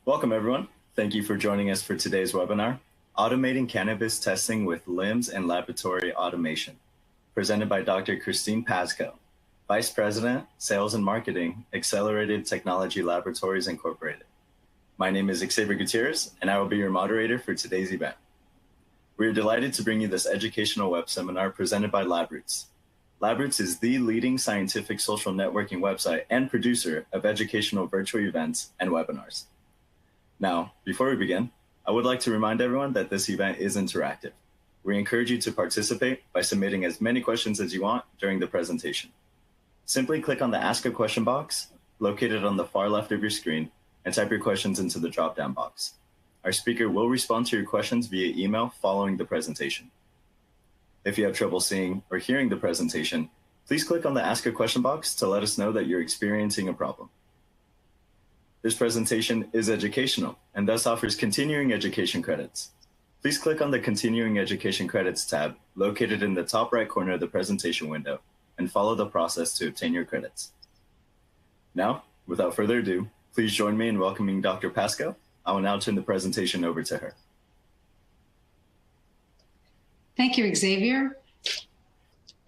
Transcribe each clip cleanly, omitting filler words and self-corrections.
Welcome, everyone. Thank you for joining us for today's webinar, Automating Cannabis Testing with LIMS and Laboratory Automation, presented by Dr. Christine Paszko, Vice President, Sales and Marketing, Accelerated Technology Laboratories, Incorporated. My name is Xavier Gutierrez, and I will be your moderator for today's event. We are delighted to bring you this educational web seminar presented by LabRoots. LabRoots is the leading scientific social networking website and producer of educational virtual events and webinars. Now, before we begin, I would like to remind everyone that this event is interactive. We encourage you to participate by submitting as many questions as you want during the presentation. Simply click on the Ask a Question box located on the far left of your screen and type your questions into the drop-down box. Our speaker will respond to your questions via email following the presentation. If you have trouble seeing or hearing the presentation, please click on the Ask a Question box to let us know that you're experiencing a problem. This presentation is educational and thus offers continuing education credits. Please click on the Continuing Education Credits tab located in the top right corner of the presentation window and follow the process to obtain your credits. Now, without further ado, please join me in welcoming Dr. Paszko. I will now turn the presentation over to her. Thank you, Xavier.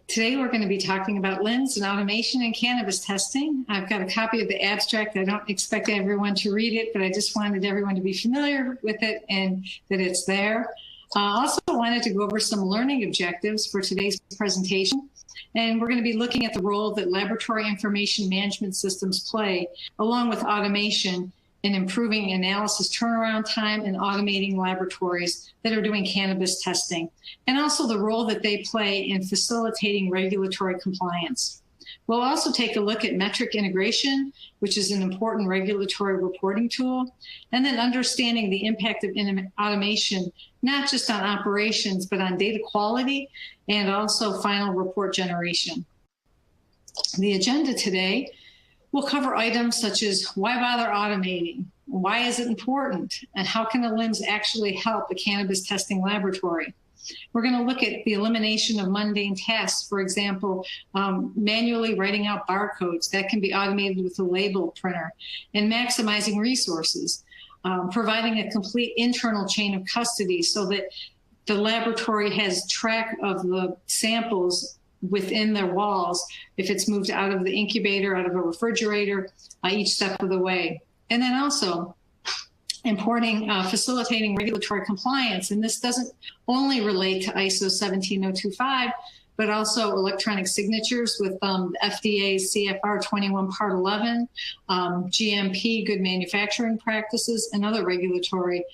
Today, we're going to be talking about LIMS and automation and cannabis testing. I've got a copy of the abstract. I don't expect everyone to read it, but I just wanted everyone to be familiar with it and that it's there. I also wanted to go over some learning objectives for today's presentation. And we're going to be looking at the role that laboratory information management systems play, along with automation, in improving analysis turnaround time and automating laboratories that are doing cannabis testing, and also the role that they play in facilitating regulatory compliance. We'll also take a look at METRC integration, which is an important regulatory reporting tool, and then understanding the impact of automation, not just on operations, but on data quality and also final report generation. The agenda today will cover items such as why bother automating, why is it important, and how can a LIMS actually help a cannabis testing laboratory. We're going to look at the elimination of mundane tasks, for example, manually writing out barcodes that can be automated with a label printer, and maximizing resources, providing a complete internal chain of custody so that the laboratory has track of the samples within their walls, if it's moved out of the incubator, out of a refrigerator, each step of the way. And then also facilitating regulatory compliance. And this doesn't only relate to ISO 17025, but also electronic signatures with FDA's CFR 21 Part 11, GMP, good manufacturing practices, and other regulatory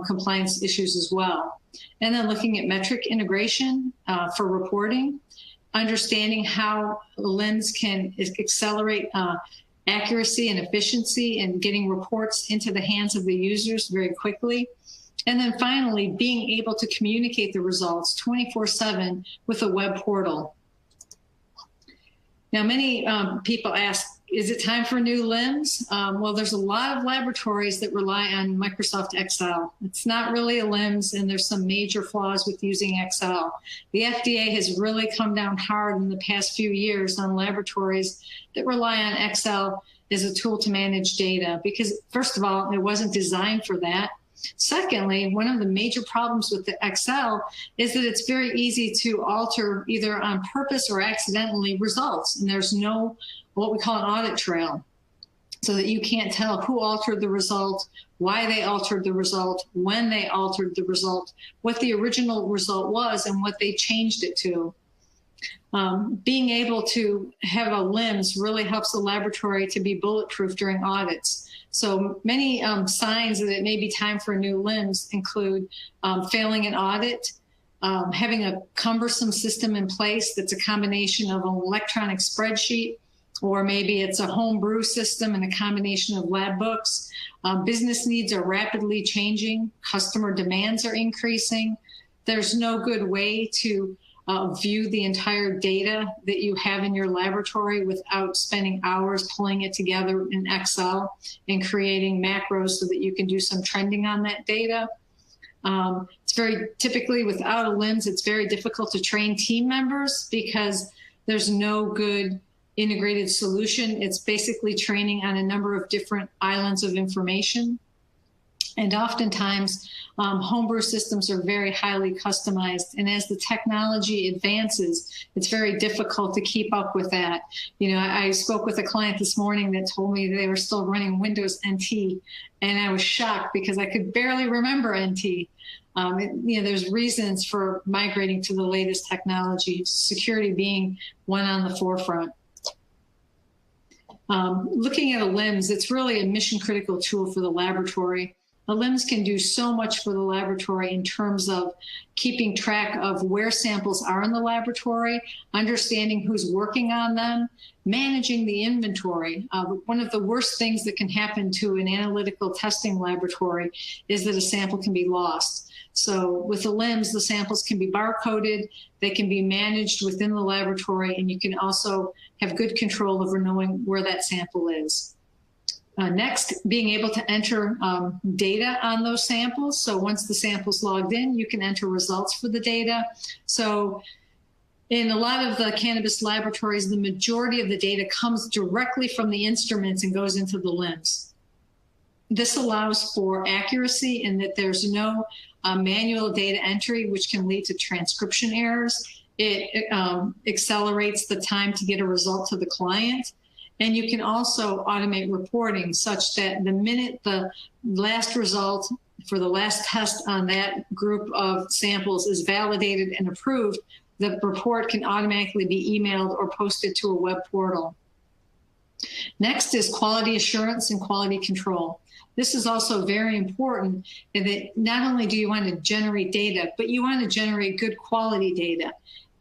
compliance issues as well. And then looking at METRC integration for reporting, understanding how LIMS can accelerate accuracy and efficiency and getting reports into the hands of the users very quickly. And then finally, being able to communicate the results 24/7 with a web portal. Now, many people ask, is it time for new LIMS? Well, there's a lot of laboratories that rely on Microsoft Excel. It's not really a LIMS, and there's some major flaws with using Excel. The FDA has really come down hard in the past few years on laboratories that rely on Excel as a tool to manage data, because first of all, it wasn't designed for that. Secondly, one of the major problems with the Excel is that it's very easy to alter either on purpose or accidentally results, and there's no what we call an audit trail, so that you can't tell who altered the result, why they altered the result, when they altered the result, what the original result was, and what they changed it to. Being able to have a LIMS really helps the laboratory to be bulletproof during audits. So many signs that it may be time for a new LIMS include failing an audit, having a cumbersome system in place that's a combination of an electronic spreadsheet, or maybe it's a home brew system and a combination of lab books. Business needs are rapidly changing. Customer demands are increasing. There's no good way to view the entire data that you have in your laboratory without spending hours pulling it together in Excel and creating macros so that you can do some trending on that data. It's very typically without a LIMS, it's very difficult to train team members because there's no good integrated solution. It's basically training on a number of different islands of information. And oftentimes, homebrew systems are very highly customized. And as the technology advances, it's very difficult to keep up with that. You know, I spoke with a client this morning that told me they were still running Windows NT. And I was shocked because I could barely remember NT. You know, there's reasons for migrating to the latest technology, security being one on the forefront. Looking at a LIMS, it's really a mission critical tool for the laboratory. The LIMS can do so much for the laboratory in terms of keeping track of where samples are in the laboratory, understanding who's working on them, managing the inventory. One of the worst things that can happen to an analytical testing laboratory is that a sample can be lost. So with the LIMS, the samples can be barcoded, they can be managed within the laboratory, and you can also have good control over knowing where that sample is. Next, being able to enter data on those samples. So once the sample's logged in, you can enter results for the data. So in a lot of the cannabis laboratories, the majority of the data comes directly from the instruments and goes into the LIMS. This allows for accuracy in that there's no manual data entry, which can lead to transcription errors. It accelerates the time to get a result to the client. And you can also automate reporting such that the minute the last result for the last test on that group of samples is validated and approved, the report can automatically be emailed or posted to a web portal. Next is quality assurance and quality control. This is also very important in that not only do you want to generate data, but you want to generate good quality data,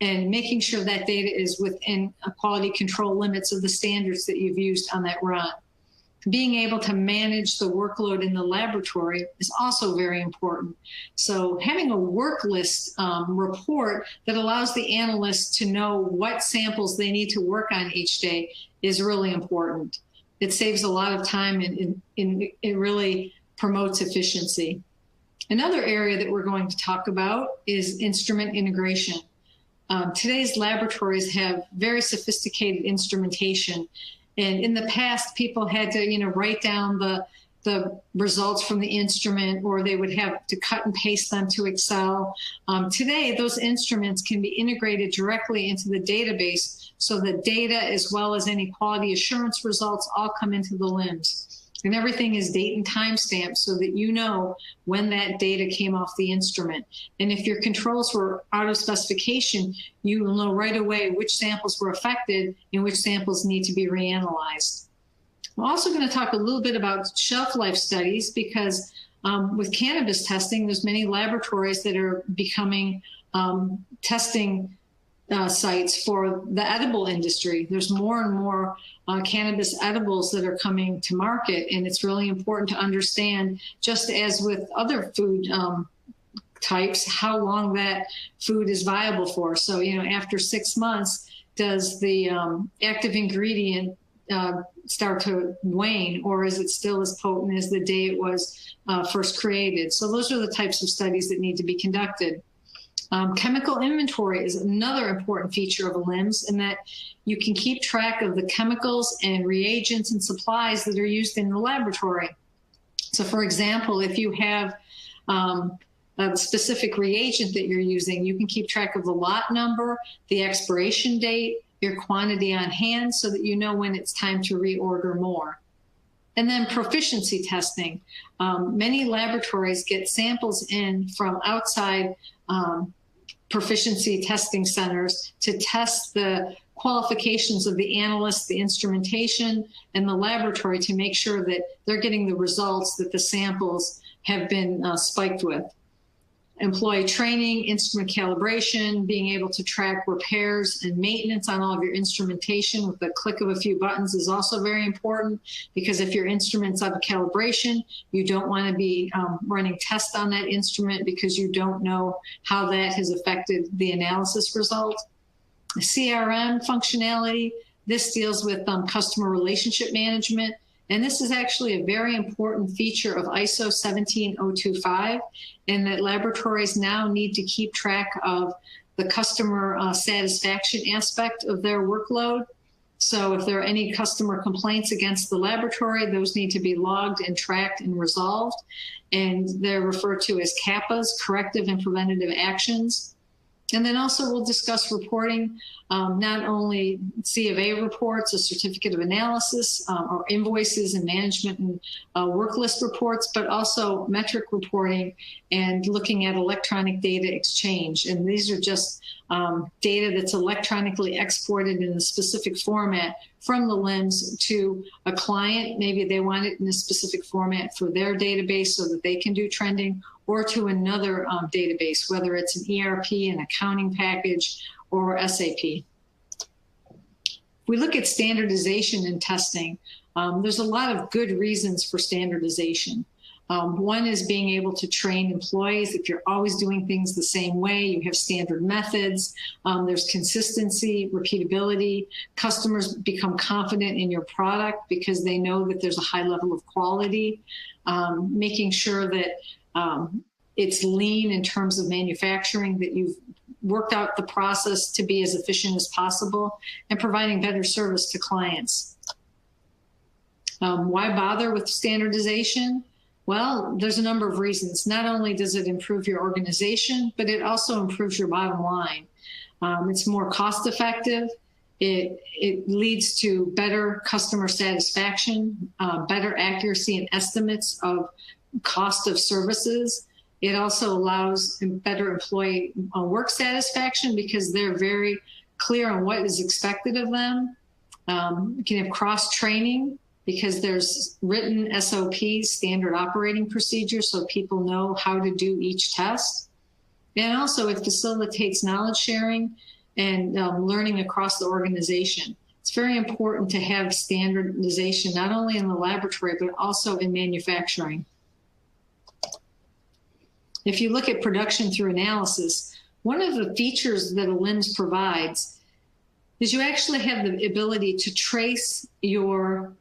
and making sure that data is within quality control limits of the standards that you've used on that run. Being able to manage the workload in the laboratory is also very important. So having a work list report that allows the analysts to know what samples they need to work on each day is really important. It saves a lot of time and it really promotes efficiency. Another area that we're going to talk about is instrument integration. Today's laboratories have very sophisticated instrumentation. And in the past, people had to, write down the results from the instrument, or they would have to cut and paste them to Excel. Today, those instruments can be integrated directly into the database, so the data as well as any quality assurance results all come into the LIMS. And everything is date and time stamped so that you know when that data came off the instrument. And if your controls were out of specification, you will know right away which samples were affected and which samples need to be reanalyzed. We're also going to talk a little bit about shelf life studies because with cannabis testing, there's many laboratories that are becoming testing sites for the edible industry. There's more and more cannabis edibles that are coming to market, and it's really important to understand, just as with other food types, how long that food is viable for. So, after 6 months, does the active ingredient start to wane, or is it still as potent as the day it was first created? So those are the types of studies that need to be conducted. Chemical inventory is another important feature of a LIMS in that you can keep track of the chemicals and reagents and supplies that are used in the laboratory. So for example, if you have a specific reagent that you're using, you can keep track of the lot number, the expiration date, your quantity on hand, so that you know when it's time to reorder more. And then proficiency testing. Many laboratories get samples in from outside proficiency testing centers to test the qualifications of the analysts, the instrumentation, and the laboratory to make sure that they're getting the results that the samples have been spiked with. Employee training, instrument calibration, being able to track repairs and maintenance on all of your instrumentation with the click of a few buttons is also very important, because if your instrument's out of calibration, you don't want to be running tests on that instrument because you don't know how that has affected the analysis result. CRM functionality, this deals with customer relationship management. And this is actually a very important feature of ISO 17025, in that laboratories now need to keep track of the customer satisfaction aspect of their workload. So if there are any customer complaints against the laboratory, those need to be logged and tracked and resolved. And they're referred to as CAPAs, corrective and preventative actions. And then also we'll discuss reporting, not only C of A reports, a certificate of analysis, or invoices and management and work list reports, but also metric reporting and looking at electronic data exchange. And these are just data that's electronically exported in a specific format from the LIMS to a client. Maybe they want it in a specific format for their database so that they can do trending, or to another database, whether it's an ERP, an accounting package, or SAP. If we look at standardization and testing, there's a lot of good reasons for standardization. One is being able to train employees. If you're always doing things the same way, you have standard methods, there's consistency, repeatability. Customers become confident in your product because they know that there's a high level of quality. Making sure that it's lean in terms of manufacturing, that you've worked out the process to be as efficient as possible, and providing better service to clients. Why bother with standardization? Well, there's a number of reasons. Not only does it improve your organization, but it also improves your bottom line. It's more cost effective. It leads to better customer satisfaction, better accuracy in estimates of cost of services. It also allows better employee work satisfaction because they're very clear on what is expected of them. You can have cross-training because there's written SOPs, standard operating procedures, so people know how to do each test. And also it facilitates knowledge sharing and learning across the organization. It's very important to have standardization, not only in the laboratory, but also in manufacturing. If you look at production through analysis, one of the features that a LIMS provides is you actually have the ability to trace your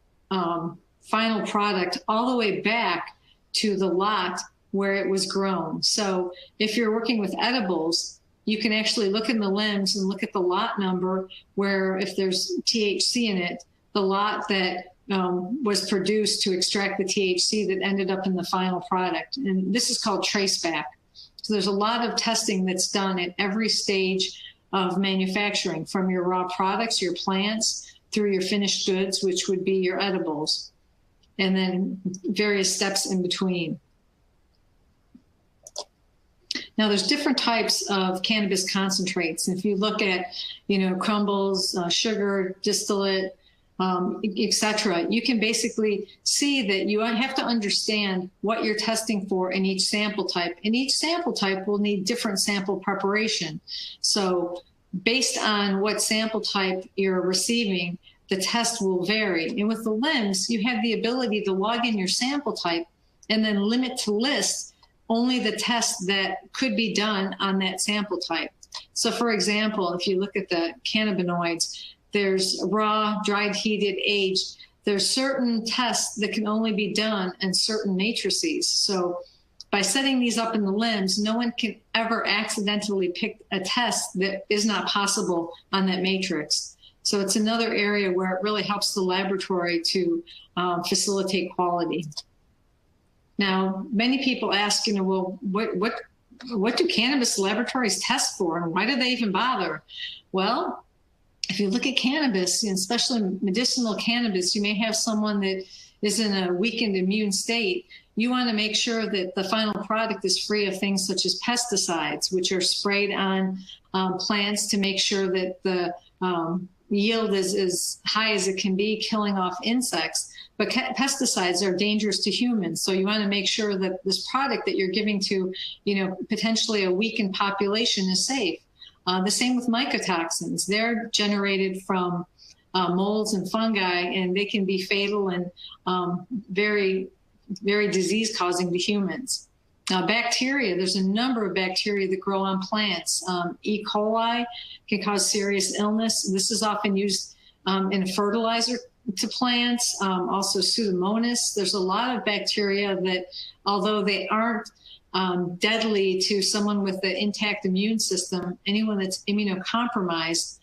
final product all the way back to the lot where it was grown. So if you're working with edibles, you can actually look in the LIMS and look at the lot number where, if there's THC in it, the lot that was produced to extract the THC that ended up in the final product. And this is called traceback. So there's a lot of testing that's done at every stage of manufacturing, from your raw products, your plants, through your finished goods, which would be your edibles, and then various steps in between. Now, there's different types of cannabis concentrates. If you look at, crumbles, sugar, distillate, etc., you can basically see that you have to understand what you're testing for in each sample type. And each sample type will need different sample preparation. So based on what sample type you're receiving, the test will vary. And with the LIMS, you have the ability to log in your sample type and then limit to list only the tests that could be done on that sample type. So for example, if you look at the cannabinoids, there's raw, dried, heated, aged. There's certain tests that can only be done in certain matrices. So by setting these up in the LIMS, no one can ever accidentally pick a test that is not possible on that matrix. So it's another area where it really helps the laboratory to facilitate quality. Now, many people ask, well, what do cannabis laboratories test for, and why do they even bother? Well, if you look at cannabis, and especially medicinal cannabis, you may have someone that is in a weakened immune state. You want to make sure that the final product is free of things such as pesticides, which are sprayed on plants to make sure that the yield is as high as it can be, killing off insects. But pesticides are dangerous to humans. So you want to make sure that this product that you're giving to, potentially a weakened population is safe. The same with mycotoxins. They're generated from molds and fungi, and they can be fatal and very, very disease-causing to humans. Now, bacteria, there's a number of bacteria that grow on plants. E. coli can cause serious illness. This is often used in a fertilizer to plants. Also Pseudomonas. There's a lot of bacteria that, although they aren't deadly to someone with an intact immune system, anyone that's immunocompromised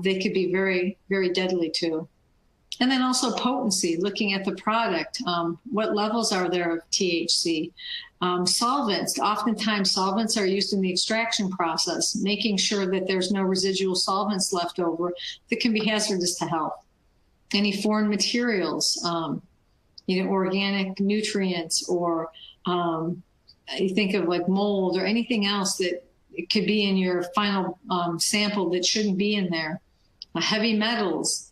they could be very, very deadly too. And then also potency, looking at the product. What levels are there of THC? Solvents, oftentimes solvents are used in the extraction process, making sure that there's no residual solvents left over that can be hazardous to health. Any foreign materials, organic nutrients, or you think of like mold or anything else that it could be in your final sample that shouldn't be in there. Heavy metals,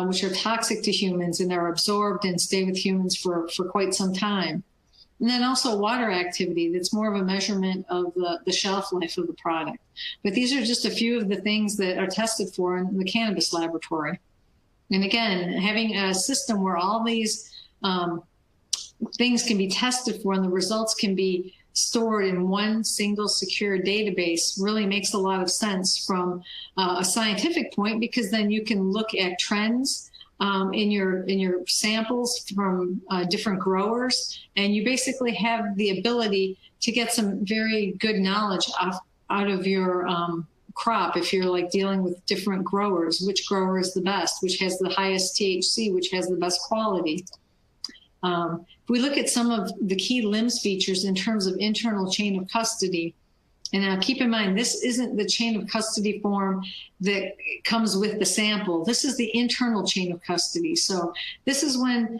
which are toxic to humans and are absorbed and stay with humans for quite some time. And then also water activity, that's more of a measurement of the shelf life of the product. But these are just a few of the things that are tested for in the cannabis laboratory. And again, having a system where all these things can be tested for and the results can be stored in one single secure database really makes a lot of sense from a scientific point, because then you can look at trends in your samples from different growers, and you basically have the ability to get some very good knowledge out of your crop. If you're like dealing with different growers, which grower is the best, which has the highest THC, which has the best quality. If we look at some of the key LIMS features in terms of internal chain of custody, and now keep in mind, this isn't the chain of custody form that comes with the sample. This is the internal chain of custody. So this is when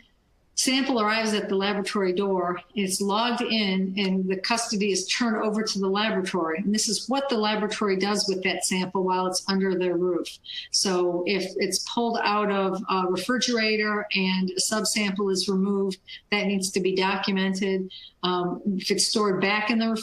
sample arrives at the laboratory door, it's logged in, and the custody is turned over to the laboratory. And this is what the laboratory does with that sample while it's under their roof. So if it's pulled out of a refrigerator and a subsample is removed, that needs to be documented. If it's stored back in the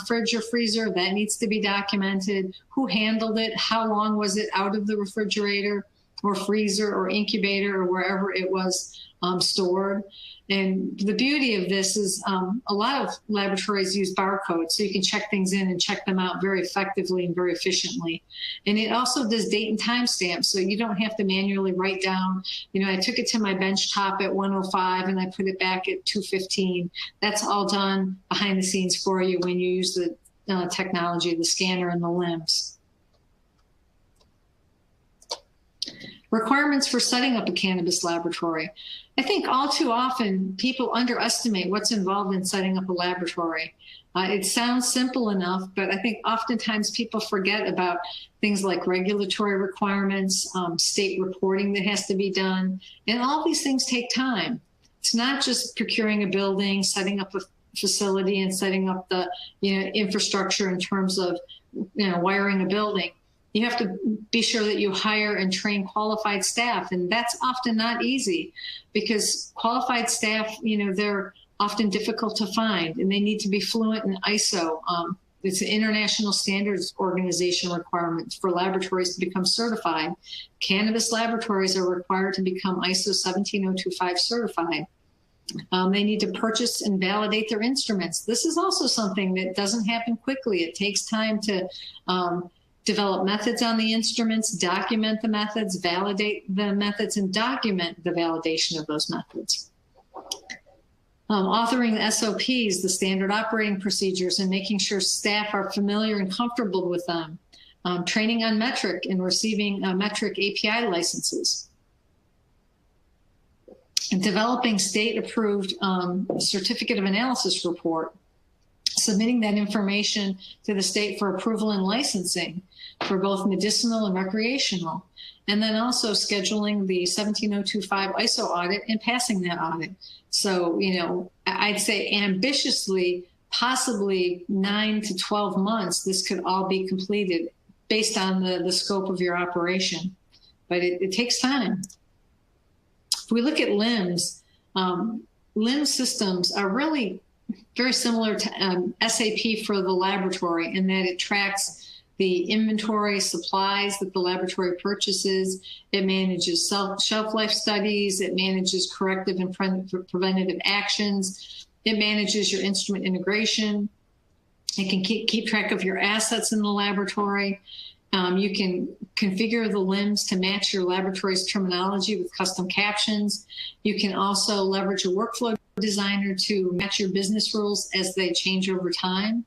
fridge or freezer, that needs to be documented. Who handled it? How long was it out of the refrigerator or freezer or incubator or wherever it was stored? And the beauty of this is a lot of laboratories use barcodes, so you can check things in and check them out very effectively and very efficiently. And it also does date and time stamps, so you don't have to manually write down, I took it to my bench top at 1:05 and I put it back at 2:15. That's all done behind the scenes for you when you use the technology, the scanner and the LIMS. Requirements for setting up a cannabis laboratory. I think all too often people underestimate what's involved in setting up a laboratory. It sounds simple enough, but I think oftentimes people forget about things like regulatory requirements, state reporting that has to be done, and all these things take time. It's not just procuring a building, setting up a facility, and setting up the infrastructure in terms of wiring a building. You have to be sure that you hire and train qualified staff, and that's often not easy because qualified staff, they're often difficult to find, and they need to be fluent in ISO. It's an international standards organization requirement for laboratories to become certified. Cannabis laboratories are required to become ISO 17025 certified. They need to purchase and validate their instruments. This is also something that doesn't happen quickly. It takes time to develop methods on the instruments, document the methods, validate the methods, and document the validation of those methods. Authoring the SOPs, the standard operating procedures, and making sure staff are familiar and comfortable with them. Training on METRC and receiving METRC API licenses. And developing state-approved certificate of analysis report. Submitting that information to the state for approval and licensing for both medicinal and recreational. And then also scheduling the 17025 ISO audit and passing that audit. So, I'd say ambitiously, possibly 9 to 12 months, this could all be completed based on the scope of your operation. But it takes time. If we look at LIMS, LIMS systems are really very similar to SAP for the laboratory in that it tracks the inventory supplies that the laboratory purchases. It manages shelf life studies. It manages corrective and preventative actions. It manages your instrument integration. It can keep track of your assets in the laboratory. You can configure the LIMS to match your laboratory's terminology with custom captions. You can also leverage a workflow designer to match your business rules as they change over time.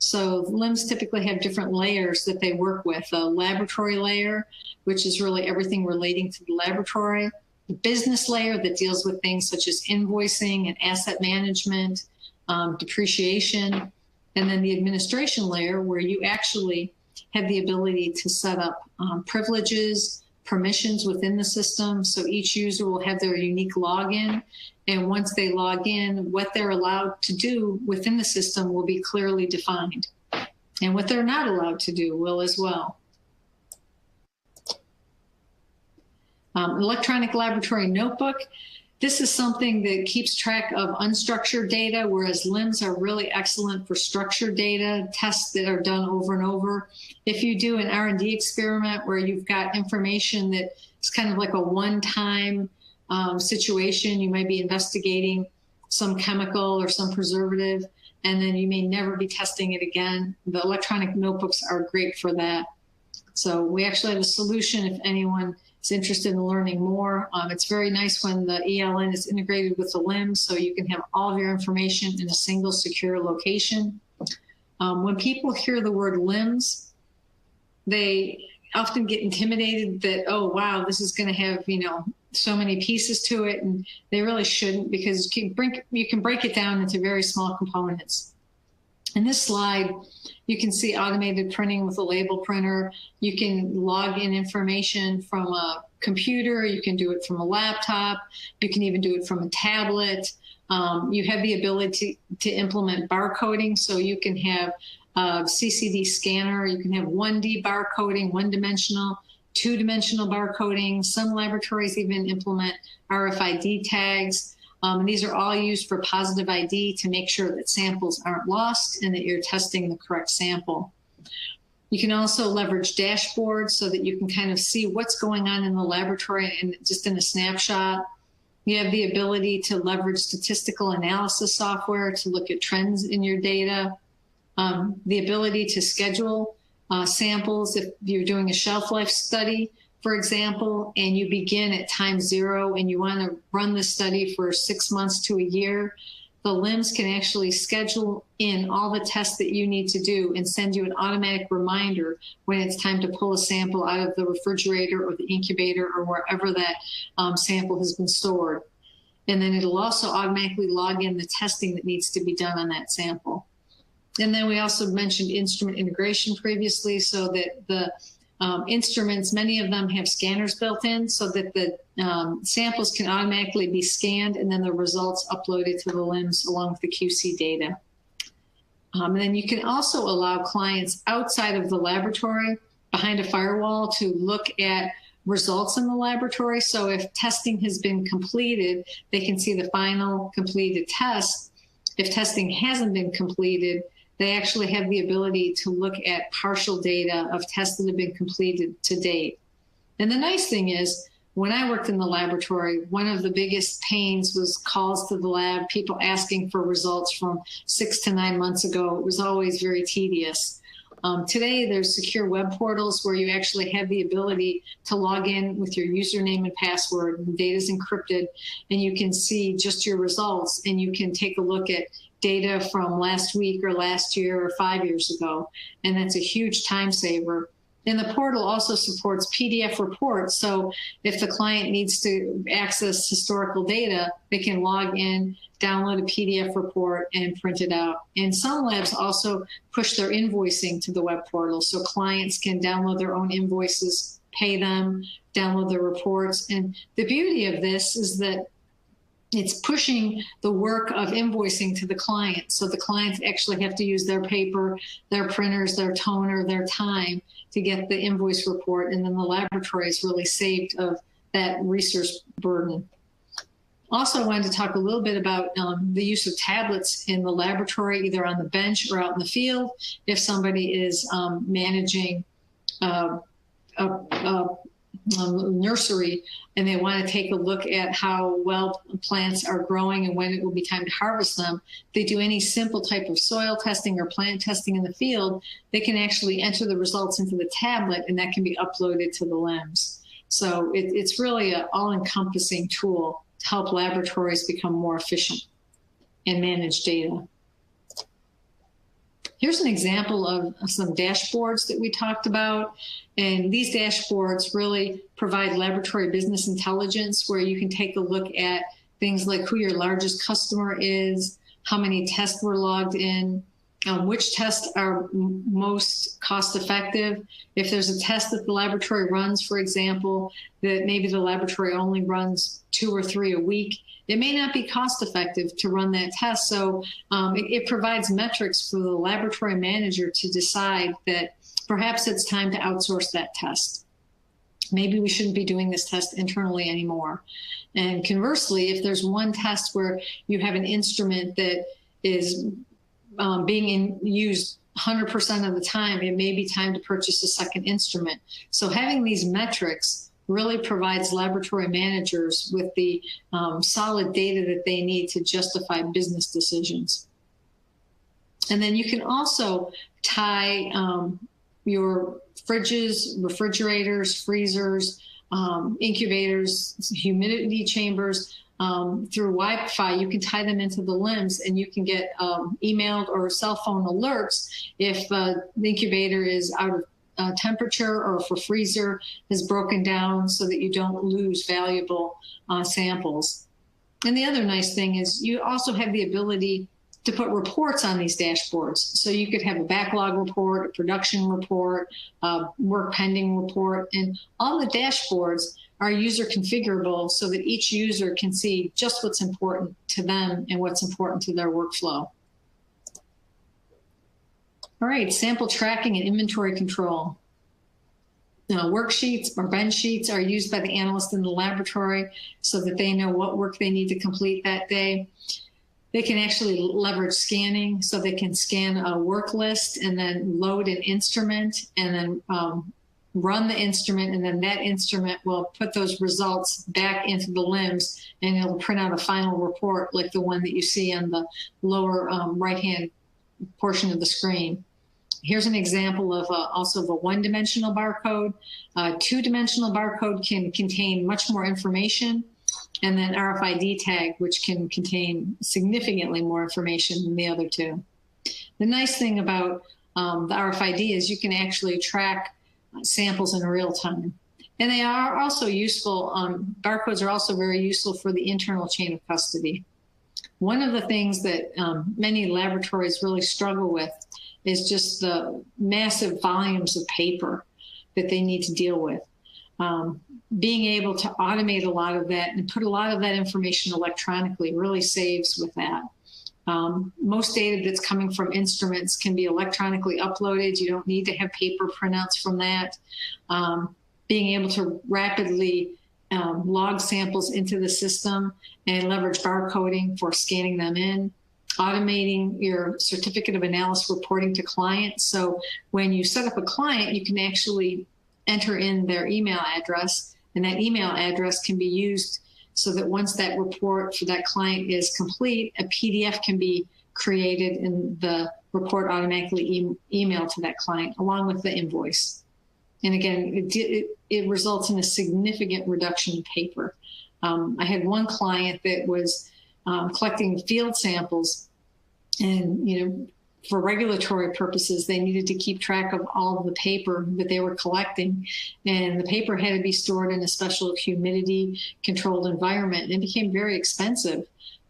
So LIMS typically have different layers that they work with. A laboratory layer, which is really everything relating to the laboratory. The business layer that deals with things such as invoicing and asset management, depreciation. And then the administration layer, where you actually have the ability to set up privileges, permissions within the system. So each user will have their unique login. And once they log in, what they're allowed to do within the system will be clearly defined. And what they're not allowed to do will as well. Electronic laboratory notebook. This is something that keeps track of unstructured data, whereas LIMS are really excellent for structured data, tests that are done over and over. If you do an R&D experiment where you've got information that is kind of like a one-time situation, you might be investigating some chemical or some preservative, and then you may never be testing it again. The electronic notebooks are great for that. So we actually have a solution if anyone is interested in learning more. It's very nice when the ELN is integrated with the LIMS, so you can have all of your information in a single secure location. When people hear the word LIMS, they often get intimidated that, oh, wow, this is going to have, so many pieces to it, and they really shouldn't, because you can break it down into very small components. In this slide, you can see automated printing with a label printer. You can log in information from a computer. You can do it from a laptop. You can even do it from a tablet. You have the ability to implement barcoding, so you can have a CCD scanner. You can have 1D barcoding, one-dimensional, two-dimensional barcoding. Some laboratories even implement RFID tags. And these are all used for positive ID to make sure that samples aren't lost and that you're testing the correct sample. You can also leverage dashboards so that you can kind of see what's going on in the laboratory and just in a snapshot. You have the ability to leverage statistical analysis software to look at trends in your data. The ability to schedule samples if you're doing a shelf life study, for example, and you begin at time 0 and you want to run the study for 6 months to a year, the LIMS can actually schedule in all the tests that you need to do and send you an automatic reminder when it's time to pull a sample out of the refrigerator or the incubator or wherever that sample has been stored. And then it'll also automatically log in the testing that needs to be done on that sample. And then we also mentioned instrument integration previously, so that the instruments, many of them have scanners built in so that the samples can automatically be scanned and then the results uploaded to the LIMS along with the QC data. And then you can also allow clients outside of the laboratory, behind a firewall, to look at results in the laboratory. So if testing has been completed, they can see the final completed test. If testing hasn't been completed, they actually have the ability to look at partial data of tests that have been completed to date. And the nice thing is, when I worked in the laboratory, one of the biggest pains was calls to the lab, people asking for results from 6 to 9 months ago. It was always very tedious. Today, there's secure web portals where you actually have the ability to log in with your username and password, and the data is encrypted, and you can see just your results, and you can take a look at data from last week or last year or 5 years ago, and that's a huge time saver. And the portal also supports PDF reports, so if the client needs to access historical data, they can log in, download a PDF report, and print it out. And some labs also push their invoicing to the web portal, so clients can download their own invoices, pay them, download their reports. And the beauty of this is that it's pushing the work of invoicing to the client. So the clients actually have to use their paper, their printers, their toner, their time to get the invoice report. And then the laboratory is really saved of that research burden. Also, I wanted to talk a little bit about the use of tablets in the laboratory, either on the bench or out in the field. If somebody is managing a nursery and they want to take a look at how well plants are growing and when it will be time to harvest them, if they do any simple type of soil testing or plant testing in the field, they can actually enter the results into the tablet and that can be uploaded to the LIMS. So it's really an all-encompassing tool to help laboratories become more efficient and manage data. Here's an example of some dashboards that we talked about. And these dashboards really provide laboratory business intelligence where you can take a look at things like who your largest customer is, how many tests were logged in, which tests are most cost effective. If there's a test that the laboratory runs, for example, that maybe the laboratory only runs 2 or 3 a week, it may not be cost effective to run that test. So it provides metrics for the laboratory manager to decide that perhaps it's time to outsource that test. Maybe we shouldn't be doing this test internally anymore. And conversely, if there's one test where you have an instrument that is being used 100% of the time, it may be time to purchase a second instrument. So having these metrics really provides laboratory managers with the solid data that they need to justify business decisions. And then you can also tie your fridges, refrigerators, freezers, incubators, humidity chambers through Wi-Fi. You can tie them into the LIMS, and you can get emailed or cell phone alerts if the incubator is out of temperature or if a freezer is broken down, so that you don't lose valuable samples. And the other nice thing is you also have the ability to put reports on these dashboards. So you could have a backlog report, a production report, a work pending report, and all the dashboards are user configurable so that each user can see just what's important to them and what's important to their workflow. All right, sample tracking and inventory control. Now, worksheets or bench sheets are used by the analyst in the laboratory so that they know what work they need to complete that day. They can actually leverage scanning, so they can scan a work list and then load an instrument and then run the instrument, and then that instrument will put those results back into the LIMS, and it'll print out a final report like the one that you see on the lower right-hand portion of the screen. Here's an example of also of a one-dimensional barcode. Two-dimensional barcode can contain much more information, and then RFID tag, which can contain significantly more information than the other two. The nice thing about the RFID is you can actually track samples in real time. And they are also useful, barcodes are also very useful for the internal chain of custody. One of the things that many laboratories really struggle with is just the massive volumes of paper that they need to deal with. Being able to automate a lot of that and put a lot of that information electronically really saves with that. Most data that's coming from instruments can be electronically uploaded. You don't need to have paper printouts from that. Being able to rapidly log samples into the system and leverage barcoding for scanning them in. Automating your certificate of analysis reporting to clients. So when you set up a client, you can actually enter in their email address, and that email address can be used so that once that report for that client is complete, a PDF can be created and the report automatically emailed to that client along with the invoice. And again, it results in a significant reduction in paper. I had one client that was collecting field samples, and for regulatory purposes, they needed to keep track of all of the paper that they were collecting, and the paper had to be stored in a special humidity controlled environment. And it became very expensive,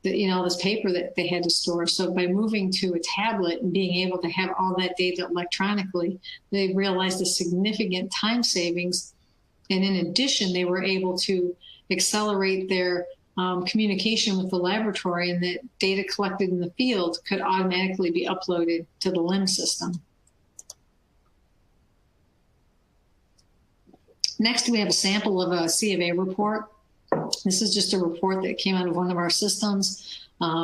all this paper that they had to store. So by moving to a tablet and being able to have all that data electronically, they realized a significant time savings. And in addition, they were able to accelerate their communication with the laboratory, and that data collected in the field could automatically be uploaded to the LIMS system. Next, we have a sample of a C of A report. This is just a report that came out of one of our systems.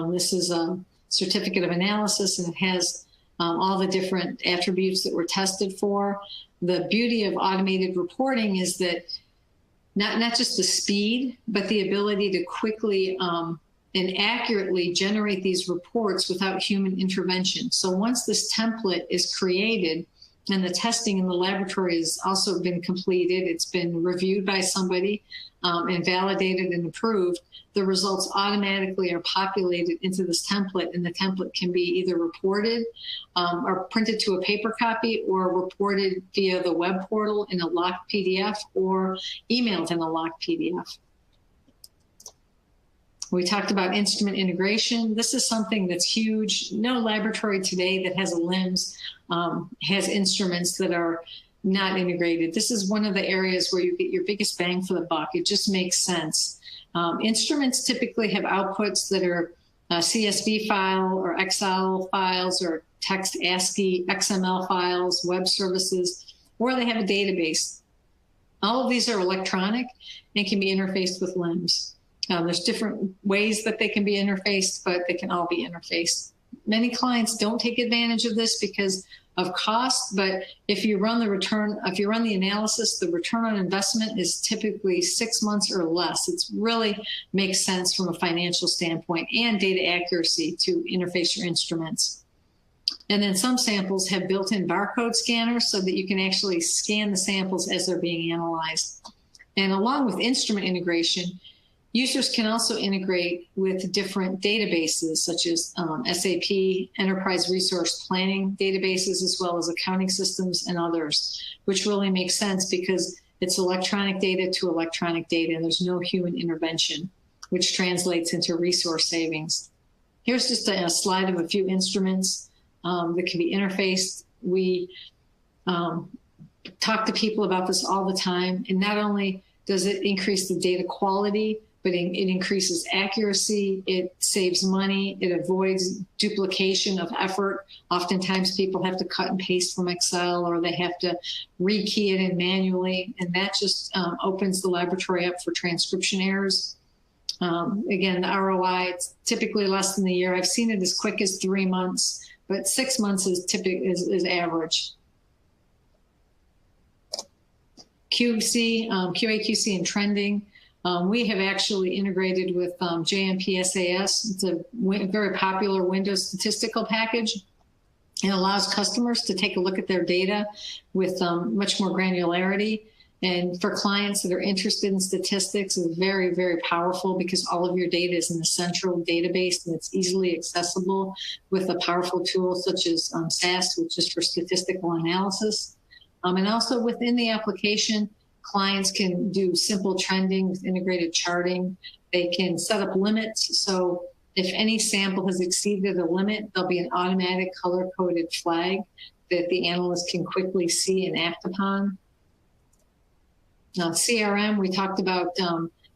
This is a certificate of analysis, and it has all the different attributes that were tested for. The beauty of automated reporting is that not just the speed, but the ability to quickly and accurately generate these reports without human intervention. So once this template is created, and the testing in the laboratory has also been completed. It's been reviewed by somebody and validated and approved. The results automatically are populated into this template, and the template can be either reported or printed to a paper copy, or reported via the web portal in a locked PDF, or emailed in a locked PDF. We talked about instrument integration. This is something that's huge. No laboratory today that has a LIMS has instruments that are not integrated. This is one of the areas where you get your biggest bang for the buck. It just makes sense. Instruments typically have outputs that are a CSV file or Excel files or text ASCII XML files, web services, or they have a database. All of these are electronic and can be interfaced with LIMS. There's different ways that they can be interfaced, but they can all be interfaced. Many clients don't take advantage of this because of cost, but if you run the analysis, the return on investment is typically 6 months or less. It really makes sense from a financial standpoint and data accuracy to interface your instruments. And then some samples have built-in barcode scanners so that you can actually scan the samples as they're being analyzed. And along with instrument integration, users can also integrate with different databases such as SAP, Enterprise Resource Planning databases, as well as accounting systems and others, which really makes sense because it's electronic data to electronic data, and there's no human intervention, which translates into resource savings. Here's just a slide of a few instruments that can be interfaced. We talk to people about this all the time, and not only does it increase the data quality, but it increases accuracy, it saves money, it avoids duplication of effort. Oftentimes people have to cut and paste from Excel, or they have to rekey it in manually, and that just opens the laboratory up for transcription errors. Again, the ROI, it's typically less than a year. I've seen it as quick as 3 months, but 6 months is average. QC, QA/QC and trending. We have actually integrated with JMP SAS. It's a very popular Windows statistical package. It allows customers to take a look at their data with much more granularity. And for clients that are interested in statistics, it's very, very powerful because all of your data is in a central database and it's easily accessible with a powerful tool such as SaaS, which is for statistical analysis. And also within the application, clients can do simple trending with integrated charting. They can set up limits. So if any sample has exceeded a limit, there'll be an automatic color-coded flag that the analyst can quickly see and act upon. Now, CRM, we talked about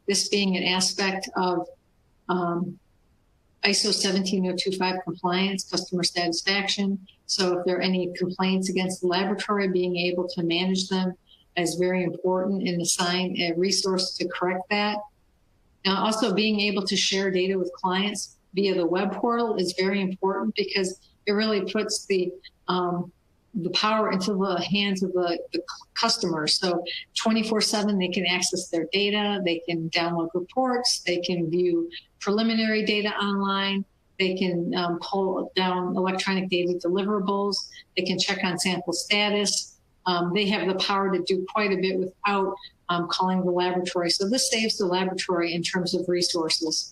this being an aspect of ISO 17025 compliance, customer satisfaction. So if there are any complaints against the laboratory, being able to manage them is very important and assign a resource to correct that. Now, also being able to share data with clients via the web portal is very important because it really puts the power into the hands of the customers. So 24/7, they can access their data, they can download reports, they can view preliminary data online, they can pull down electronic data deliverables, they can check on sample status. They have the power to do quite a bit without calling the laboratory. So this saves the laboratory in terms of resources.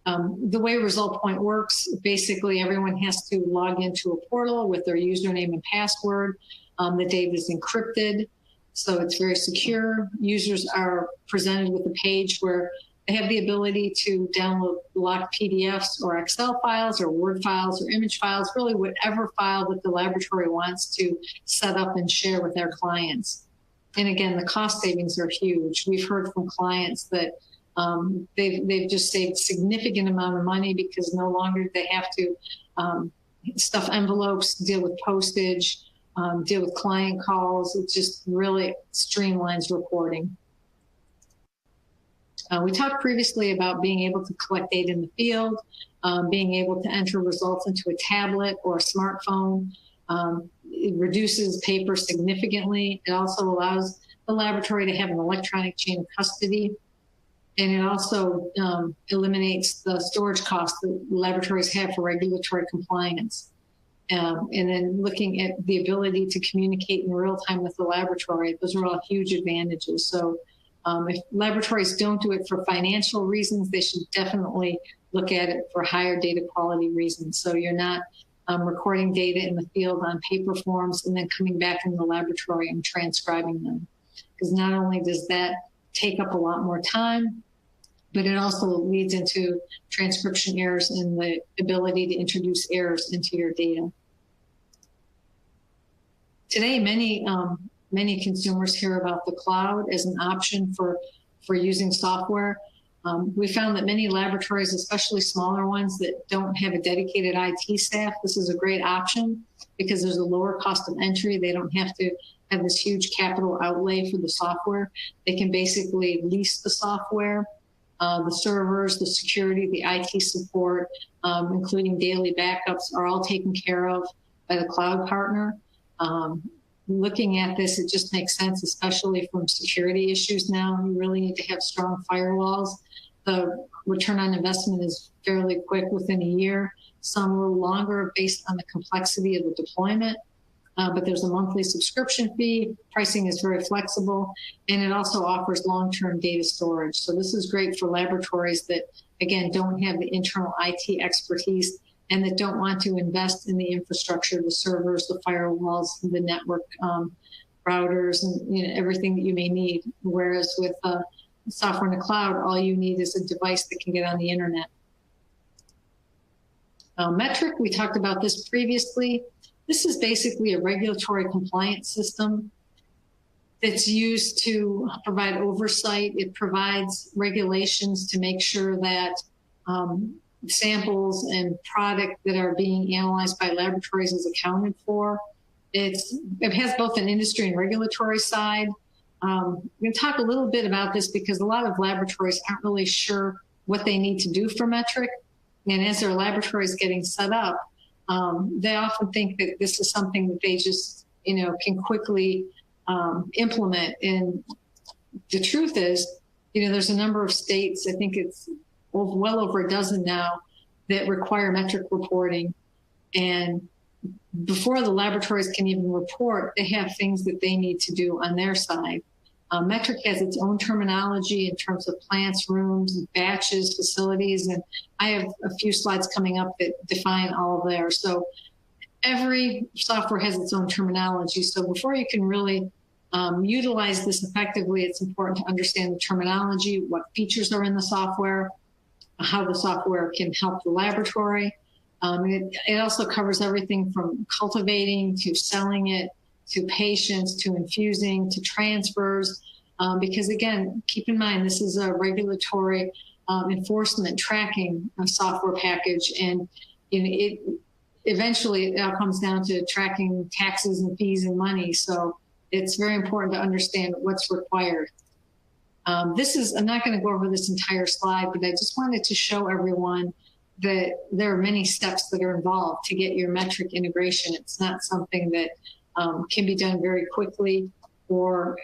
The way Result Point works, basically everyone has to log into a portal with their username and password. The data is encrypted, so it's very secure. Users are presented with a page where they have the ability to download locked PDFs or Excel files or Word files or image files, really whatever file that the laboratory wants to set up and share with their clients. And again, the cost savings are huge. We've heard from clients that they've just saved significant amount of money because no longer they have to stuff envelopes, deal with postage, deal with client calls. It just really streamlines reporting. We talked previously about being able to collect data in the field, being able to enter results into a tablet or a smartphone. It reduces paper significantly. It also allows the laboratory to have an electronic chain of custody. And it also eliminates the storage costs that laboratories have for regulatory compliance. and then looking at the ability to communicate in real time with the laboratory. Those are all huge advantages. So if laboratories don't do it for financial reasons, they should definitely look at it for higher data quality reasons. So you're not recording data in the field on paper forms and then coming back in the laboratory and transcribing them. Because not only does that take up a lot more time, but it also leads into transcription errors and the ability to introduce errors into your data. Today, many consumers hear about the cloud as an option for using software. We found that many laboratories, especially smaller ones that don't have a dedicated IT staff, this is a great option because there's a lower cost of entry. They don't have to have this huge capital outlay for the software. They can basically lease the software. The servers, the security, the IT support, including daily backups, are all taken care of by the cloud partner. Looking at this, it just makes sense, especially from security issues now. You really need to have strong firewalls. The return on investment is fairly quick within a year, some a little longer based on the complexity of the deployment. But there's a monthly subscription fee. Pricing is very flexible, and it also offers long-term data storage. So this is great for laboratories that, again, don't have the internal IT expertise and that don't want to invest in the infrastructure, the servers, the firewalls, the network routers, and everything that you may need. Whereas with software in the cloud, all you need is a device that can get on the internet. METRC, we talked about this previously. This is basically a regulatory compliance system that's used to provide oversight. It provides regulations to make sure that samples and product that are being analyzed by laboratories is accounted for. It has both an industry and regulatory side. We're going to talk a little bit about this because a lot of laboratories aren't really sure what they need to do for METRC. And as their laboratory is getting set up, they often think that this is something that they just, can quickly implement. And the truth is, there's a number of states, I think it's well over a dozen now, that require METRC reporting. And before the laboratories can even report, they have things that they need to do on their side. METRC has its own terminology in terms of plants, rooms, batches, facilities, and I have a few slides coming up that define all of theirs. So every software has its own terminology. So before you can really utilize this effectively, it's important to understand the terminology, what features are in the software, how the software can help the laboratory. It also covers everything from cultivating to selling it, to patients, to infusing, to transfers. Because again, keep in mind, this is a regulatory enforcement tracking software package. And eventually it all comes down to tracking taxes and fees and money. So it's very important to understand what's required. I'm not going to go over this entire slide, but I just wanted to show everyone that there are many steps that are involved to get your METRC integration. It's not something that can be done very quickly or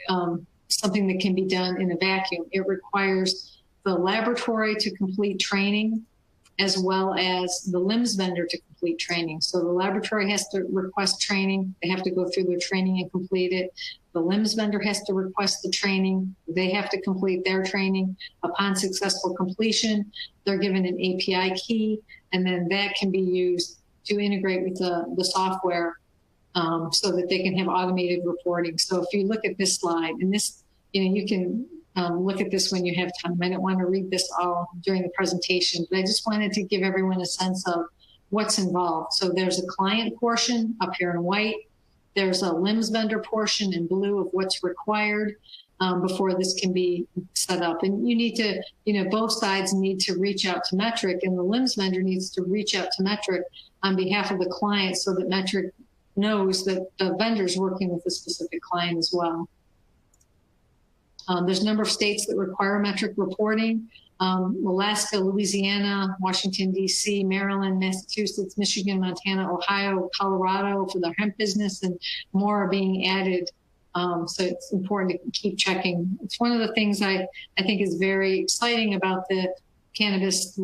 something that can be done in a vacuum. It requires the laboratory to complete training as well as the LIMS vendor to complete training. So the laboratory has to request training. They have to go through their training and complete it. The LIMS vendor has to request the training. They have to complete their training. Upon successful completion, they're given an API key, and then that can be used to integrate with the software so that they can have automated reporting. So if you look at this slide, and this, you can look at this when you have time. I don't want to read this all during the presentation, but I just wanted to give everyone a sense of what's involved. So there's a client portion up here in white. There's a LIMS vendor portion in blue of what's required before this can be set up. And you need to, both sides need to reach out to METRC, and the LIMS vendor needs to reach out to METRC on behalf of the client so that METRC knows that the vendor's working with a specific client as well. There's a number of states that require METRC reporting. Alaska, Louisiana, Washington, D.C., Maryland, Massachusetts, Michigan, Montana, Ohio, Colorado for the hemp business, and more are being added. So it's important to keep checking. It's one of the things I think is very exciting about the cannabis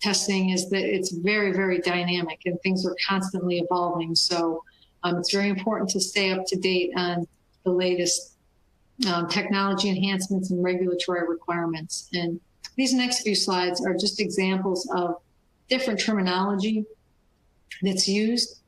testing is that it's very, very dynamic and things are constantly evolving. So it's very important to stay up to date on the latest technology enhancements and regulatory requirements. And these next few slides are just examples of different terminology that's used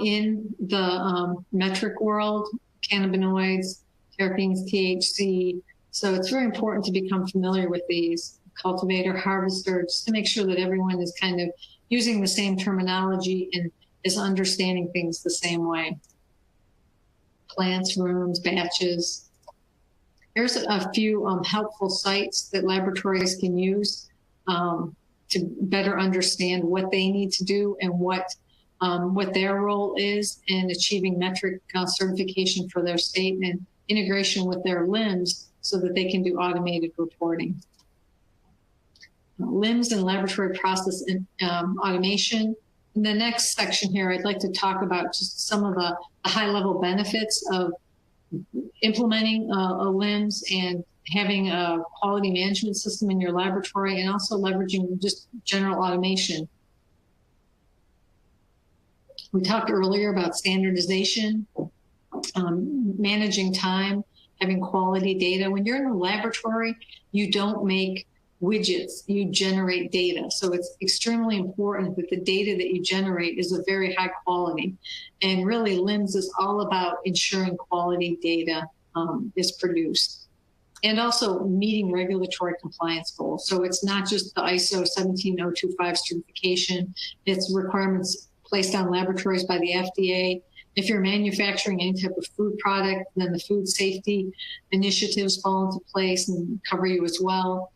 in the metric world, cannabinoids, terpenes, THC. So it's very important to become familiar with these, cultivator, harvester, just to make sure that everyone is kind of using the same terminology and is understanding things the same way. Plants, rooms, batches. Here's a few helpful sites that laboratories can use to better understand what they need to do and what their role is in achieving metric certification for their state and integration with their LIMS so that they can do automated reporting. LIMS and laboratory process and automation. In the next section here, I'd like to talk about just some of the high-level benefits of implementing a LIMS and having a quality management system in your laboratory, and also leveraging just general automation. We talked earlier about standardization, managing time, having quality data. When you're in the laboratory, you don't make widgets, you generate data. So it's extremely important that the data that you generate is of very high quality. And really, LIMS is all about ensuring quality data is produced. And also meeting regulatory compliance goals. So it's not just the ISO 17025 certification, it's requirements placed on laboratories by the FDA. If you're manufacturing any type of food product, then the food safety initiatives fall into place and cover you as well.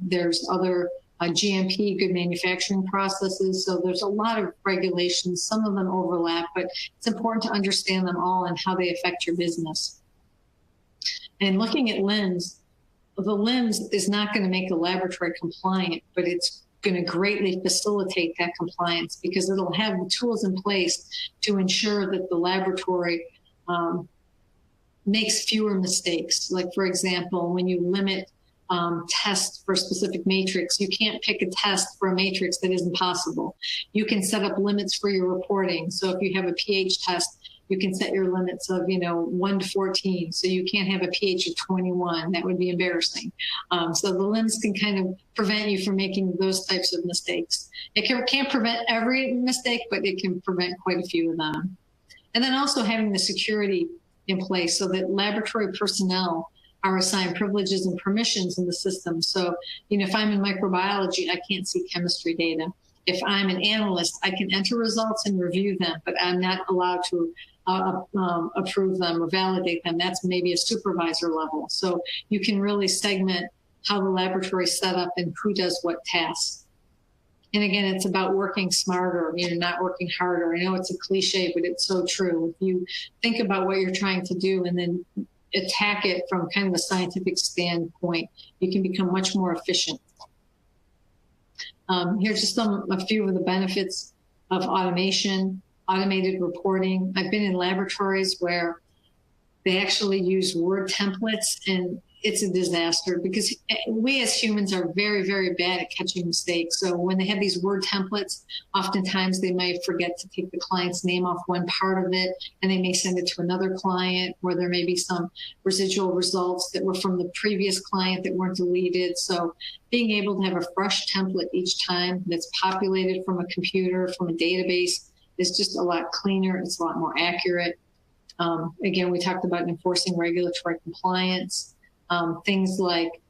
There's other GMP, good manufacturing processes. So there's a lot of regulations. Some of them overlap, but it's important to understand them all and how they affect your business. And looking at LIMS, the LIMS is not going to make the laboratory compliant, but it's going to greatly facilitate that compliance because it'll have the tools in place to ensure that the laboratory makes fewer mistakes. Like, for example, when you limit tests for a specific matrix, you can't pick a test for a matrix that isn't possible. You can set up limits for your reporting. So if you have a pH test, you can set your limits of 1 to 14. So you can't have a pH of 21. That would be embarrassing. So the LIMS can kind of prevent you from making those types of mistakes. It can't prevent every mistake, but it can prevent quite a few of them. And then also having the security in place so that laboratory personnel are assigned privileges and permissions in the system. So, if I'm in microbiology, I can't see chemistry data. If I'm an analyst, I can enter results and review them, but I'm not allowed to approve them or validate them. That's maybe a supervisor level. So you can really segment how the laboratory is set up and who does what tasks. And again, it's about working smarter, not working harder. I know it's a cliche, but it's so true. If you think about what you're trying to do and then attack it from kind of a scientific standpoint, you can become much more efficient. Here's just a few of the benefits of automation, automated reporting. I've been in laboratories where they actually use Word templates, and it's a disaster because we as humans are very, very bad at catching mistakes. So when they have these Word templates, oftentimes they might forget to take the client's name off one part of it, and they may send it to another client where there may be some residual results that were from the previous client that weren't deleted. So being able to have a fresh template each time that's populated from a computer, from a database, is just a lot cleaner. It's a lot more accurate. Again, we talked about enforcing regulatory compliance. Things like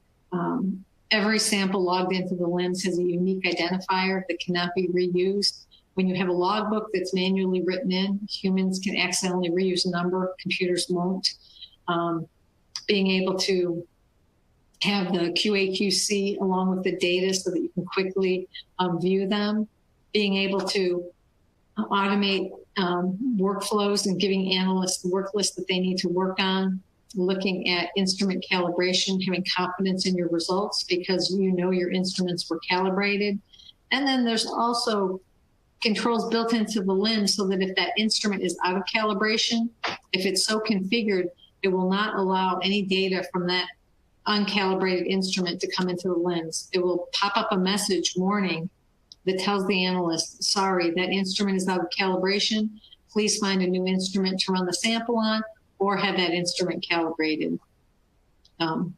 every sample logged into the LIMS has a unique identifier that cannot be reused. When you have a logbook that's manually written in, humans can accidentally reuse a number, computers won't. Being able to have the QA/QC along with the data so that you can quickly view them. Being able to automate workflows and giving analysts the work list that they need to work on. Looking at instrument calibration, having confidence in your results because your instruments were calibrated. And then there's also controls built into the LIMS so that if that instrument is out of calibration, if it's so configured, it will not allow any data from that uncalibrated instrument to come into the LIMS. It will pop up a message warning that tells the analyst, sorry, that instrument is out of calibration. Please find a new instrument to run the sample on or have that instrument calibrated.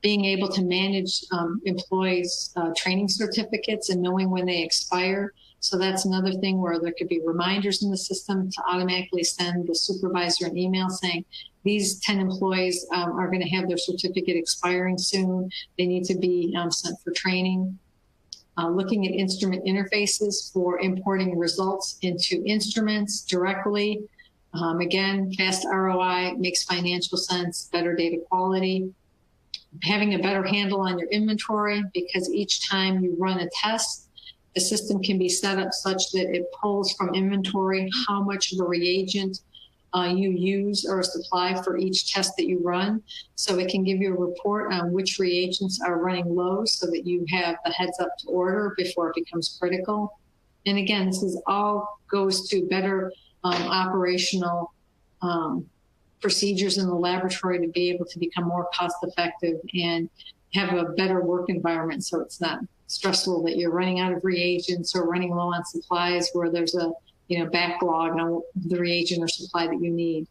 Being able to manage employees' training certificates and knowing when they expire. So that's another thing where there could be reminders in the system to automatically send the supervisor an email saying, these 10 employees are going to have their certificate expiring soon. They need to be sent for training. Looking at instrument interfaces for importing results into instruments directly. Again, fast ROI makes financial sense, better data quality. Having a better handle on your inventory, because each time you run a test, the system can be set up such that it pulls from inventory how much of a reagent you use or supply for each test that you run. So it can give you a report on which reagents are running low so that you have the heads up to order before it becomes critical. And again, this is all goes to better operational procedures in the laboratory to be able to become more cost effective and have a better work environment, so it's not stressful that you're running out of reagents or running low on supplies where there's a backlog on the reagent or supply that you need.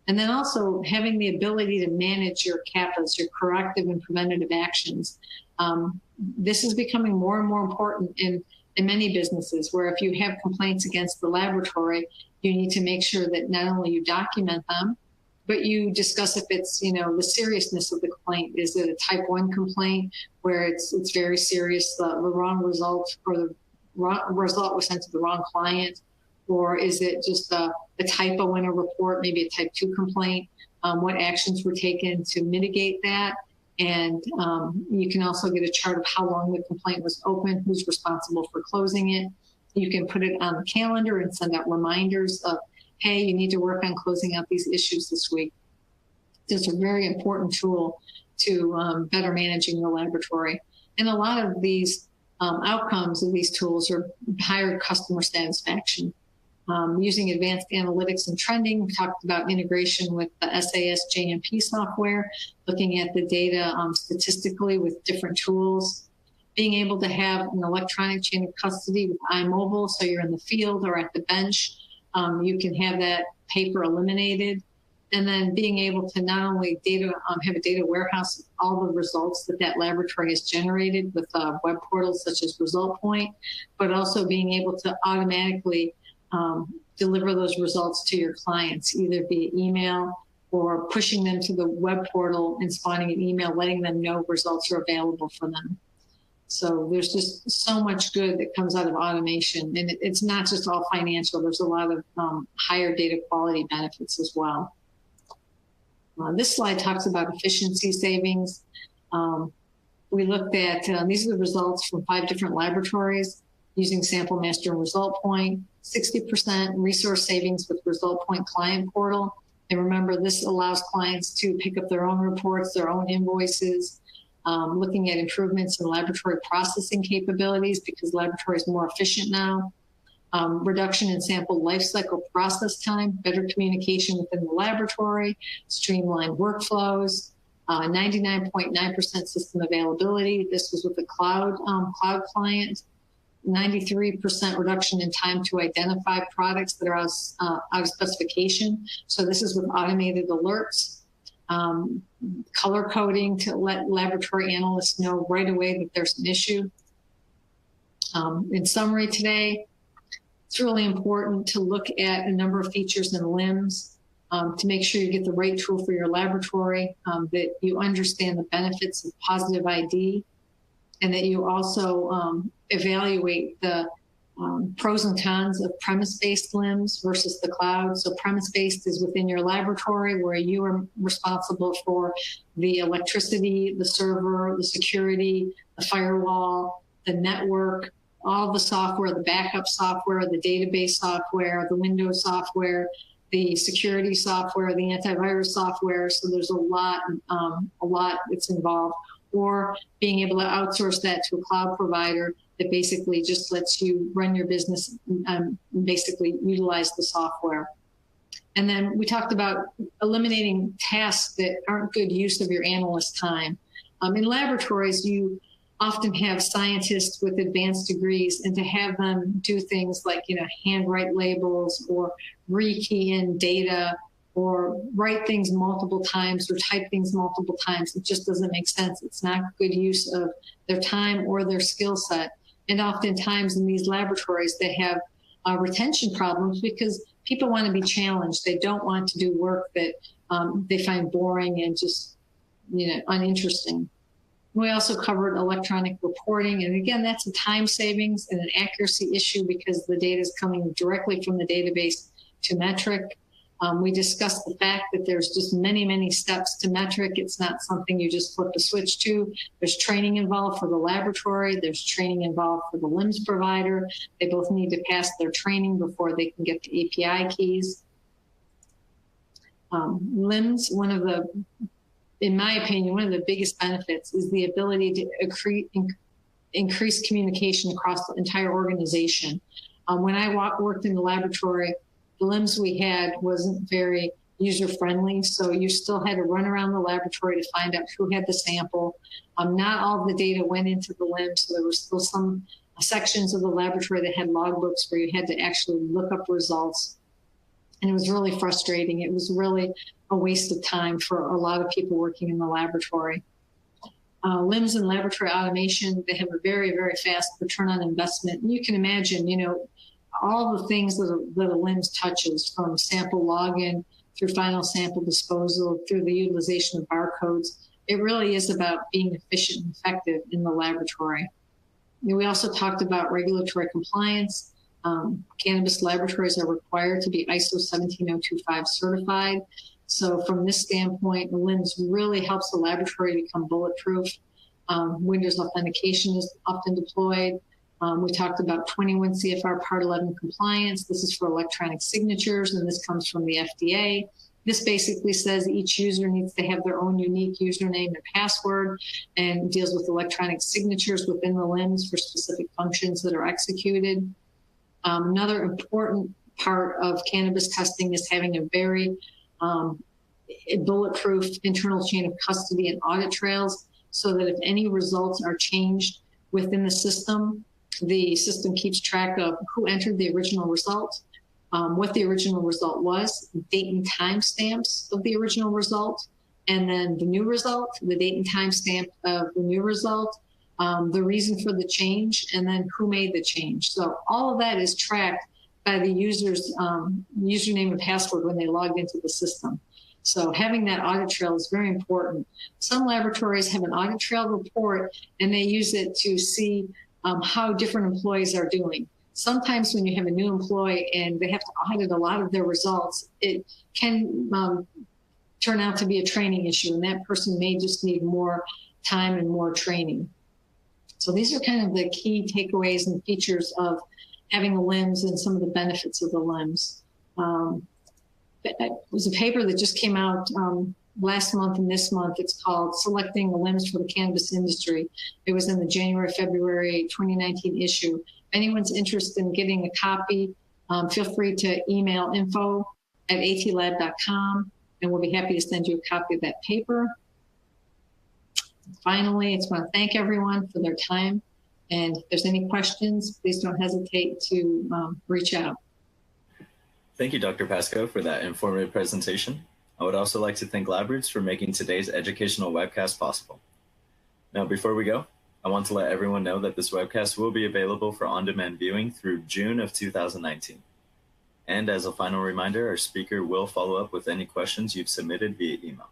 And then also having the ability to manage your CAPAs, your corrective and preventative actions. This is becoming more and more important in many businesses, where if you have complaints against the laboratory, you need to make sure that not only you document them, but you discuss if it's, the seriousness of the complaint. Is it a type 1 complaint where it's very serious, the wrong result, or the result was sent to the wrong client? Or is it just a typo in a report, maybe a type 2 complaint? What actions were taken to mitigate that? And you can also get a chart of how long the complaint was open, who's responsible for closing it. You can put it on the calendar and send out reminders of, hey, you need to work on closing out these issues this week. It's a very important tool to better managing the laboratory. And a lot of these outcomes of these tools are higher customer satisfaction. Using advanced analytics and trending, we talked about integration with the SAS JMP software, looking at the data statistically with different tools, being able to have an electronic chain of custody with iMobile, so you're in the field or at the bench, you can have that paper eliminated, and then being able to not only have a data warehouse of all the results that laboratory has generated with web portals such as Result Point, but also being able to automatically deliver those results to your clients, either via email or pushing them to the web portal and spawning an email letting them know results are available for them. So there's just so much good that comes out of automation, and it's not just all financial. There's a lot of higher data quality benefits as well. This slide talks about efficiency savings. We looked at, these are the results from 5 different laboratories using Sample Master and Result Point, 60% resource savings with Result Point Client Portal. And remember, this allows clients to pick up their own reports, their own invoices, looking at improvements in laboratory processing capabilities because laboratory is more efficient now. Reduction in sample lifecycle process time, better communication within the laboratory, streamlined workflows, 99.9% system availability. This was with the cloud client. 93% reduction in time to identify products that are out of specification. So this is with automated alerts. Color coding to let laboratory analysts know right away that there's an issue. In summary today, it's really important to look at a number of features in LIMS to make sure you get the right tool for your laboratory, that you understand the benefits of positive ID, and that you also evaluate the pros and cons of premise-based LIMS versus the cloud. So premise-based is within your laboratory where you are responsible for the electricity, the server, the security, the firewall, the network, all the software, the backup software, the database software, the Windows software, the security software, the antivirus software. So there's a lot that's involved. Or being able to outsource that to a cloud provider that basically just lets you run your business and basically utilize the software. And then we talked about eliminating tasks that aren't good use of your analyst time. In laboratories, you often have scientists with advanced degrees, and to have them do things like, handwrite labels or rekey in data or write things multiple times or type things multiple times, it just doesn't make sense. It's not good use of their time or their skill set. And oftentimes in these laboratories, they have retention problems because people want to be challenged. They don't want to do work that they find boring and just, uninteresting. We also covered electronic reporting. And again, that's a time savings and an accuracy issue because the data is coming directly from the database to METRC. We discussed the fact that there's just many, many steps to METRC. It's not something you just flip a switch to. There's training involved for the laboratory. There's training involved for the LIMS provider. They both need to pass their training before they can get the API keys. LIMS, in my opinion, one of the biggest benefits is the ability to increase communication across the entire organization. When I worked in the laboratory, the LIMS we had wasn't very user-friendly, so you still had to run around the laboratory to find out who had the sample. Not all of the data went into the LIMS, so there were still some sections of the laboratory that had logbooks where you had to actually look up results. And it was really frustrating. It was really a waste of time for a lot of people working in the laboratory. LIMS and laboratory automation, they have a very, very fast return on investment. And you can imagine, all the things that a LIMS touches, from sample login through final sample disposal, through the utilization of barcodes, it really is about being efficient and effective in the laboratory. And we also talked about regulatory compliance. Cannabis laboratories are required to be ISO 17025 certified. So from this standpoint, LIMS really helps the laboratory become bulletproof. Windows authentication is often deployed. We talked about 21 CFR Part 11 compliance. This is for electronic signatures, and this comes from the FDA. This basically says each user needs to have their own unique username and password, and deals with electronic signatures within the LIMS for specific functions that are executed. Another important part of cannabis testing is having a very bulletproof internal chain of custody and audit trails, so that if any results are changed within the system keeps track of who entered the original result, what the original result was, date and time stamps of the original result, and then the new result, the date and time stamp of the new result, the reason for the change, and then who made the change. So all of that is tracked by the user's username and password when they logged into the system. So having that audit trail is very important. Some laboratories have an audit trail report, and they use it to see how different employees are doing. Sometimes when you have a new employee and they have to audit a lot of their results, it can turn out to be a training issue, and that person may just need more time and more training. So these are kind of the key takeaways and features of having a LIMS and some of the benefits of the LIMS. It was a paper that just came out last month and this month. It's called Selecting the LIMS for the Cannabis Industry. It was in the January-February 2019 issue. If anyone's interested in getting a copy, feel free to email info@atlab.com, and we'll be happy to send you a copy of that paper. Finally, I just want to thank everyone for their time. And if there's any questions, please don't hesitate to reach out. Thank you, Dr. Paszko, for that informative presentation. I would also like to thank LabRoots for making today's educational webcast possible. Now, before we go, I want to let everyone know that this webcast will be available for on-demand viewing through June of 2019. And as a final reminder, our speaker will follow up with any questions you've submitted via email.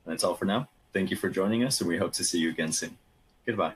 That's all for now. Thank you for joining us, and we hope to see you again soon. Goodbye.